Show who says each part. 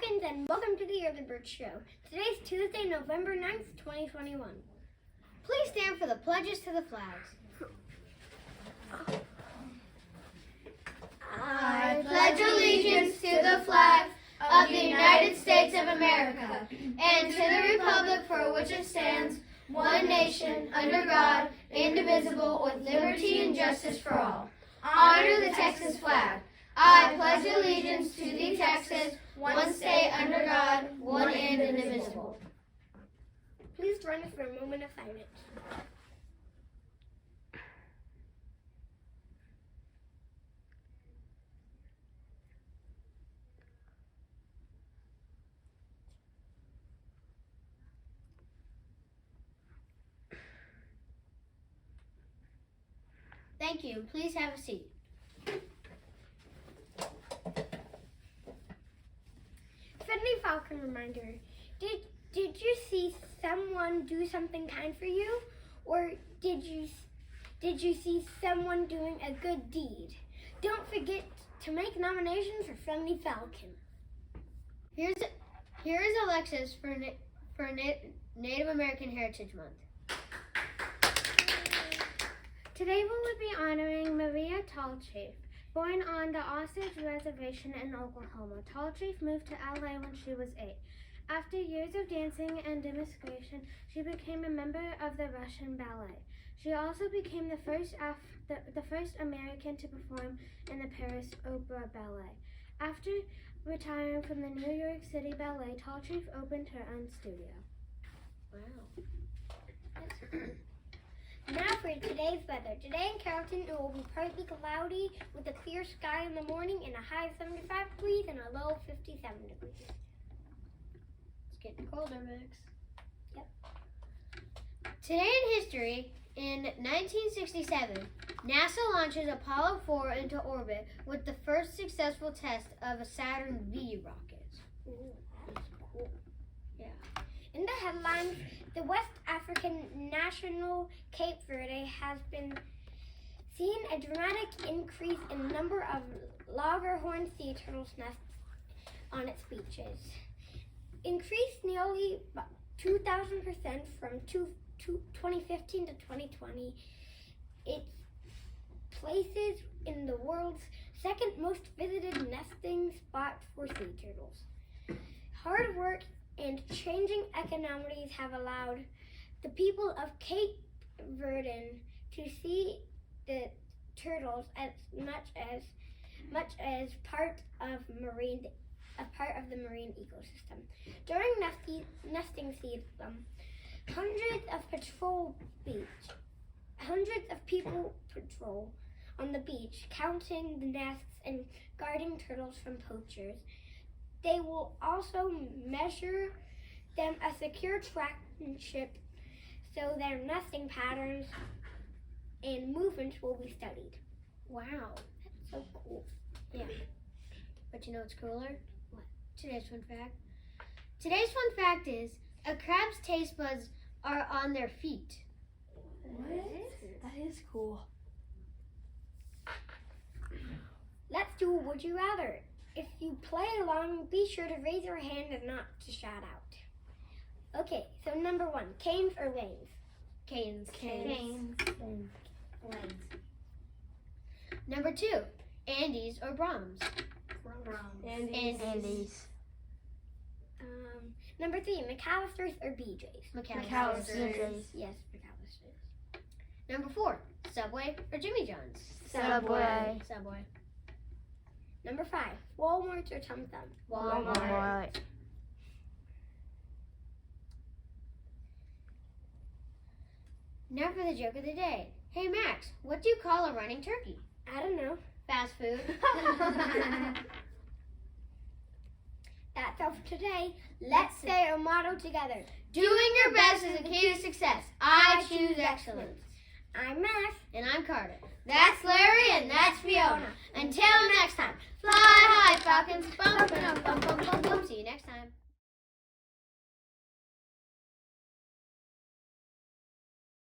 Speaker 1: Falcons, and welcome to the Early Bird Show. Today's Tuesday, November 9th, 2021.
Speaker 2: Please stand for the pledges to the flags.
Speaker 3: I pledge allegiance to the flag of the United States of America and to the republic for which it stands, one nation, under God, indivisible, with liberty and justice for all. Honor the Texas flag. I pledge allegiance to the Texas, one state under God, one and indivisible.
Speaker 1: Please join us for a moment of silence.
Speaker 2: Thank you. Please have a seat.
Speaker 1: Friendly Falcon reminder. Did you see someone do something kind for you? Or did you see someone doing a good deed? Don't forget to make nominations for Friendly Falcon.
Speaker 2: Here is Alexis for Native American Heritage Month.
Speaker 4: Today we will be honoring Maria Tallchief. Born on the Osage Reservation in Oklahoma, Tallchief moved to LA when she was 8. After years of dancing and demonstration, she became a member of the Russian Ballet. She also became the first American to perform in the Paris Opera Ballet. After retiring from the New York City Ballet, Tallchief opened her own studio.
Speaker 2: Wow.
Speaker 1: Now for today's weather. Today in Carrollton, it will be partly cloudy with a clear sky in the morning and a high of 75 degrees and a low of 57 degrees.
Speaker 2: It's getting colder, Max.
Speaker 1: Yep.
Speaker 2: Today in history, in 1967, NASA launches Apollo 4 into orbit with the first successful test of a Saturn V rocket.
Speaker 1: Ooh, that's cool.
Speaker 2: Yeah.
Speaker 1: In the headlines, the West African national Cape Verde has been seeing a dramatic increase in the number of loggerhorn sea turtles nests on its beaches. Increased nearly 2,000% from 2015 to 2020. It places in the world's second most visited nesting spot for sea turtles. Hard work and changing economies have allowed the people of Cape Verde to see the turtles as much as part of the marine ecosystem. During nesting season, hundreds of people patrol on the beach, counting the nests and guarding turtles from poachers. They will also measure them a secure tracking-ship so their nesting patterns and movements will be studied.
Speaker 2: Wow.
Speaker 1: That's so cool.
Speaker 2: Yeah. But you know what's cooler? What? Today's fun fact. Today's fun fact is a crab's taste buds are on their feet.
Speaker 3: What? That is cool.
Speaker 1: Let's do Would You Rather. If you play along, be sure to raise your hand and not to shout out. Okay, so number 1, canes or lanes?
Speaker 2: Canes.
Speaker 3: Canes.
Speaker 1: Lanes.
Speaker 2: Number 2, Andes or Brahms?
Speaker 3: Andes.
Speaker 1: Number 3, McAllister's or BJ's?
Speaker 3: McAllister's.
Speaker 1: Yes, McAllister's.
Speaker 2: Number 4, Subway or Jimmy John's?
Speaker 3: Subway.
Speaker 1: Number 5, Walmart or Tum Tum?
Speaker 3: Walmart.
Speaker 2: Now for the joke of the day. Hey Max, what do you call a running turkey?
Speaker 1: I don't know.
Speaker 2: Fast food.
Speaker 1: That's all for today. Let's say our motto together.
Speaker 2: Doing your best is the key to success. I choose excellence.
Speaker 1: I'm Max.
Speaker 2: And I'm Carter. That's Larry and that's Fiona. Until next time, fly high, Falcons. Bum, bum, bum, bum, bum, bum. See you next time.